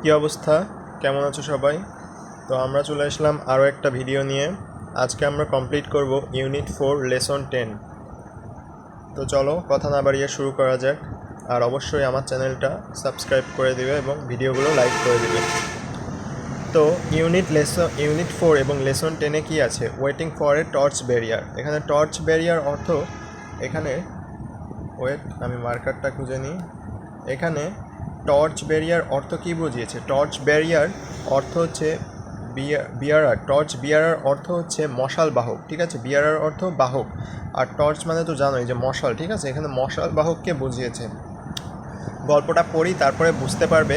কী অবস্থা? কেমন আছো সবাই? তো আমরা চলে আসলাম আরও একটা ভিডিও নিয়ে। আজকে আমরা কমপ্লিট করব ইউনিট 4 লেসন 10। তো চলো কথা না বাড়িয়ে শুরু করা যাক। আর অবশ্যই আমার চ্যানেলটা সাবস্ক্রাইব করে দিবে এবং ভিডিওগুলো লাইক করে দিবে। তো ইউনিট 4 এবং লেসন 10-এ কী আছে? Waiting for a torch barrier. এখানে টর্চ ব্যারিয়ার অর্থ, এখানে আমি মার্কারটা খুঁজে নিই। এখানে টর্চ ব্যারিয়ার অর্থ কী বুঝিয়েছে? টর্চ ব্যারিয়ার অর্থ হচ্ছে বিয়ারার। টর্চ বিয়ারার অর্থ হচ্ছে মশাল বাহক, ঠিক আছে? বিয়ারার অর্থ বাহক, আর টর্চ মানে তো জানোই যে মশাল, ঠিক আছে? এখানে মশাল বাহককে বুঝিয়েছে। গল্পটা পড়ি, তারপরে বুঝতে পারবে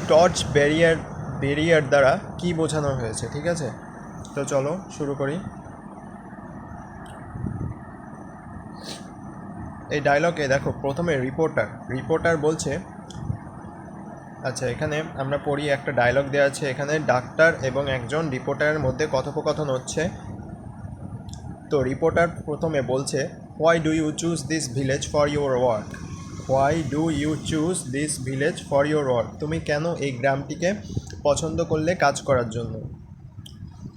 টর্চ ব্যারিয়ার দ্বারা কি বোঝানো হয়েছে, ঠিক আছে? তো চলো শুরু করি। এই ডায়লগে দেখো, প্রথমে রিপোর্টার বলছে, আচ্ছা এখানে আমরা পড়ি, একটা ডায়লগ দেওয়া আছে। এখানে ডাক্তার এবং একজন রিপোর্টারের মধ্যে কথোপকথন হচ্ছে। তো রিপোর্টার প্রথমে বলছে, why do you choose this village for your work? Why do you choose this village for your work? তুমি কেন এই গ্রামটিকে পছন্দ করলে কাজ করার জন্য?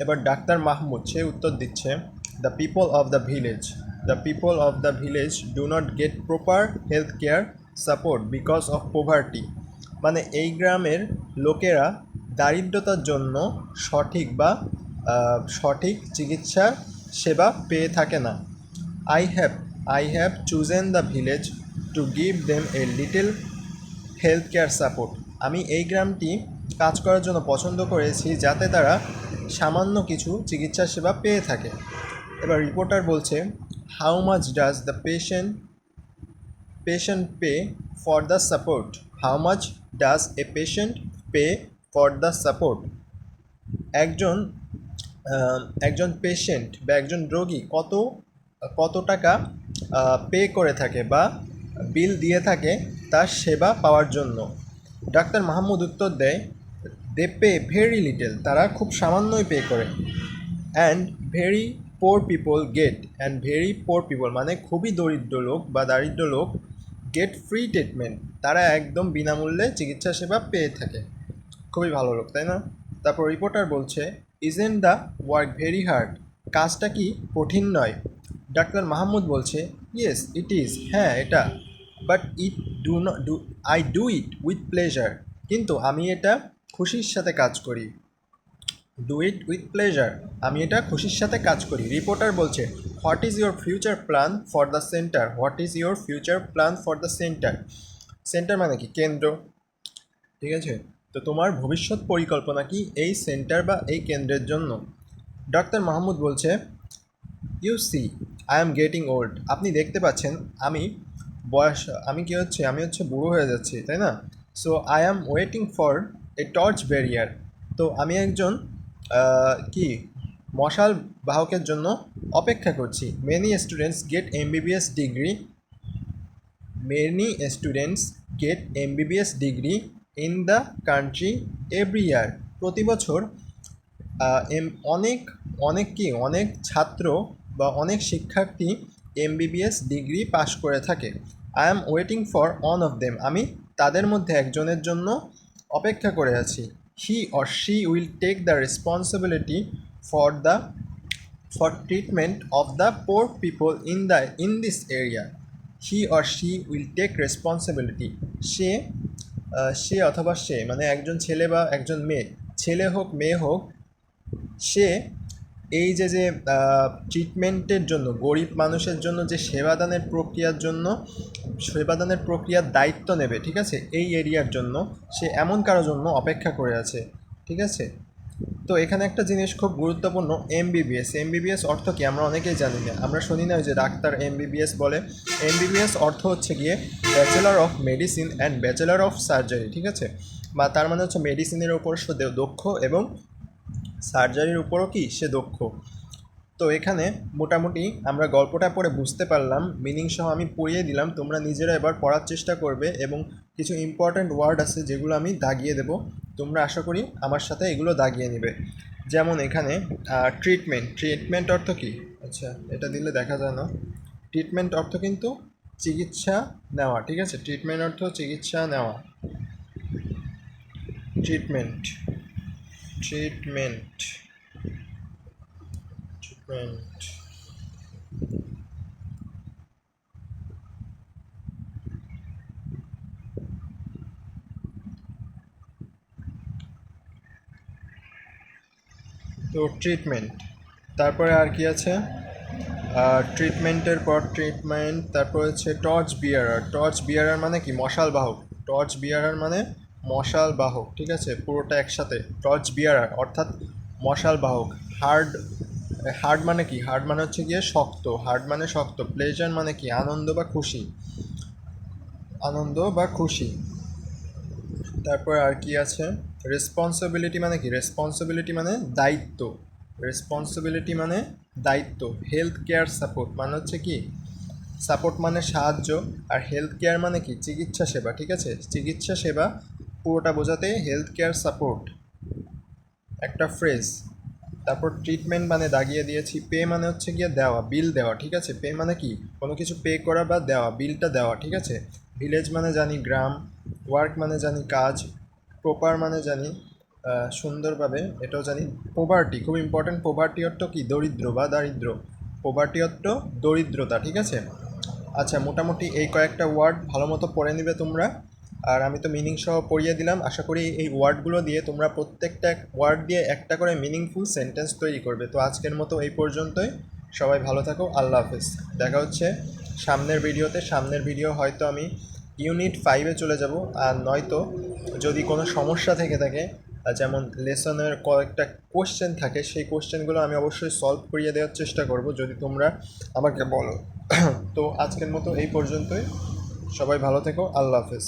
এবার ডাক্তার মাহমুদ সে উত্তর দিচ্ছে, the people of the village do not get proper health care support because of poverty. মানে এই গ্রামের লোকেরা দারিদ্রতার জন্য সঠিক চিকিৎসা সেবা পেয়ে থাকে না। I have chosen the village to give them a little health care support. আমি এই গ্রামটি কাজ করার জন্য পছন্দ করেছি, যাতে তারা সামান্য কিছু চিকিৎসা সেবা পেয়ে থাকে। এবার রিপোর্টার বলছে, how much does the patient pay for the support? How much does a patient pay for the support? একজন পেশেন্ট বা একজন রোগী কত টাকা পে করে থাকে বা বিল দিয়ে থাকে তার সেবা পাওয়ার জন্য? ডাক্তার মাহমুদ উত্তর দেয়, দে পে ভেরি লিটল, তারা খুব সামান্যই পে করে। অ্যান্ড ভেরি পোর পিপল মানে খুবই দরিদ্র লোক বা দারিদ্র লোক গেট ফ্রি ট্রিটমেন্ট, তারা একদম বিনামূল্যে চিকিৎসা সেবা পেয়ে থাকে। খুবই ভালো লোক, তাই না? তারপর রিপোর্টার বলছে, isn't the work very hard? কাজটা কি কঠিন নয়? ডাক্তার মাহমুদ বলছে, ইয়েস ইট ইজ, হ্যাঁ এটা, but I do it with pleasure, কিন্তু আমি এটা খুশির সাথে কাজ করি। ডু ইট উইথ প্লেজার, আমি এটা খুশির সাথে কাজ করি। রিপোর্টার বলছে, what is your future plan for the centre? What is your future plan for the centre? Centre মানে কি? কেন্দ্র, ঠিক আছে? তো তোমার ভবিষ্যৎ পরিকল্পনা কি এই সেন্টার বা এই কেন্দ্রের জন্য? ডাক্তার মাহমুদ বলছে, you see I am getting old, আপনি দেখতে পাচ্ছেন আমি হচ্ছে বুড়ো হয়ে যাচ্ছি, তাই না? So I am waiting for a torch bearer, তো আমি একজন মশাল বাহকের জন্য অপেক্ষা করছি। Many students get MBBS degree in the country every year. প্রতি বছর অনেক ছাত্র বা অনেক শিক্ষার্থী এমবিবিএস ডিগ্রি পাশ করে থাকে। I am waiting for one of them, আমি তাদের মধ্যে একজনের জন্য অপেক্ষা করে আছি। He or she will take the responsibility for treatment of the poor people in this area. He or she will take responsibility, সে অথবা সে মানে একজন ছেলে বা একজন মেয়ে, ছেলে হোক মেয়ে হোক, সে এই যে ট্রিটমেন্টের জন্য, গরিব মানুষের জন্য যে সেবাদানের প্রক্রিয়ার দায়িত্ব নেবে, ঠিক আছে? এই এরিয়ার জন্য সে এমন কারো জন্য অপেক্ষা করে আছে, ঠিক আছে? তো এখানে একটা জিনিস খুব গুরুত্বপূর্ণ, এমবিবিএস অর্থ কি আমরা অনেকেই জানি না। আমরা শুনি না যে ডাক্তার এমবিবিএস বলে। এমবিবিএস অর্থ হচ্ছে গিয়ে bachelor of medicine and bachelor of surgery, ঠিক আছে? বা তার মানে হচ্ছে মেডিসিনের উপর সে দক্ষ এবং সার্জারির উপরও কি সে দক্ষ। তো এখানে মোটামুটি আমরা গল্পটা পড়ে বুঝতে পারলাম, মিনিং সহ আমি পড়িয়ে দিলাম, তোমরা নিজেরা এবার পড়ার চেষ্টা করবে এবং কিছু ইম্পর্ট্যান্ট ওয়ার্ড আছে যেগুলো আমি দাগিয়ে দেব, তোমরা আশা করি আমার সাথে এগুলো দাগিয়ে নেবে। যেমন এখানে ট্রিটমেন্ট অর্থ কি? আচ্ছা এটা দিলে দেখা যায় না। ট্রিটমেন্ট অর্থ কিন্তু চিকিৎসা নেওয়া, ঠিক আছে? ট্রিটমেন্ট অর্থ চিকিৎসা নেওয়া। ট্রিটমেন্ট ট্রিটমেন্ট ট্রিটমেন্ট তো ট্রিটমেন্ট, তারপরে আর কি আছে? ট্রিটমেন্টের পর ট্রিটমেন্ট, তারপর হচ্ছে টর্চ বিয়ারার। টর্চ বিয়ারার মানে কি? মশাল বাহক। টর্চ বিয়ারার মানে মশাল বাহক, ঠিক আছে? পুরোটা একসাথে, টর্চ বিয়ারার অর্থাৎ মশাল বাহক। হার্ড, হার্ড মানে কি? হার্ড মানে হচ্ছে গিয়ে শক্ত, হার্ড মানে শক্ত। প্লেজার মানে কি? আনন্দ বা খুশি, আনন্দ বা খুশি। তারপর আর কি আছে? রেসপন্সিবিলিটি মানে কি? রেসপন্সিবিলিটি মানে দায়িত্ব, রেসপন্সিবিলিটি মানে দায়িত্ব। হেলথ কেয়ার সাপোর্ট মানে হচ্ছে কি? সাপোর্ট মানে সাহায্য, আর হেলথ কেয়ার মানে কি? চিকিৎসা সেবা, ঠিক আছে? চিকিৎসা সেবা পুরোটা বোঝাতে হেলথ কেয়ার সাপোর্ট একটা ফ্রেজ। তারপর ট্রিটমেন্ট মানে দাগিয়ে দিয়েছি। পে মানে হচ্ছে গিয়ে দেওয়া, বিল দেওয়া, ঠিক আছে? পে মানে কি? কোনো কিছু পে করা বা দেওয়া, বিলটা দেওয়া, ঠিক আছে? ভিলেজ মানে জানি গ্রাম, ওয়ার্ক মানে জানি কাজ, প্রপার মানে জানি সুন্দরভাবে, এটাও জানি। পোভার্টি খুব ইম্পর্ট্যান্ট। পোভার্টি অর্থ কি? দরিদ্র বা দারিদ্র। পোভার্টি অর্থ দরিদ্রতা, ঠিক আছে? আচ্ছা, মোটামুটি এই কয়েকটা ওয়ার্ড ভালো মতো পড়ে নিবে তোমরা। আর আমি তো মিনিং সহ পড়িয়ে দিলাম। আশা করি এই ওয়ার্ডগুলো দিয়ে তোমরা প্রত্যেকটা ওয়ার্ড দিয়ে একটা করে মিনিংফুল সেন্টেন্স তৈরি করবে। তো আজকের মতো এই পর্যন্তই। সবাই ভালো থাকো, আল্লাহ হাফেজ। দেখা হচ্ছে সামনের ভিডিওতে। সামনের ভিডিও হয়তো আমি ইউনিট 5-এ চলে যাব, আর নয়তো যদি কোনো সমস্যা থেকে থাকে, যেমন লেসনের কয়েকটা কোশ্চেন থাকে, সেই কোশ্চেনগুলো আমি অবশ্যই সলভ করিয়ে দেওয়ার চেষ্টা করব যদি তোমরা আমাকে বলো। তো আজকের মতো এই পর্যন্তই। সবাই ভালো থেকো, আল্লাহ হাফেজ।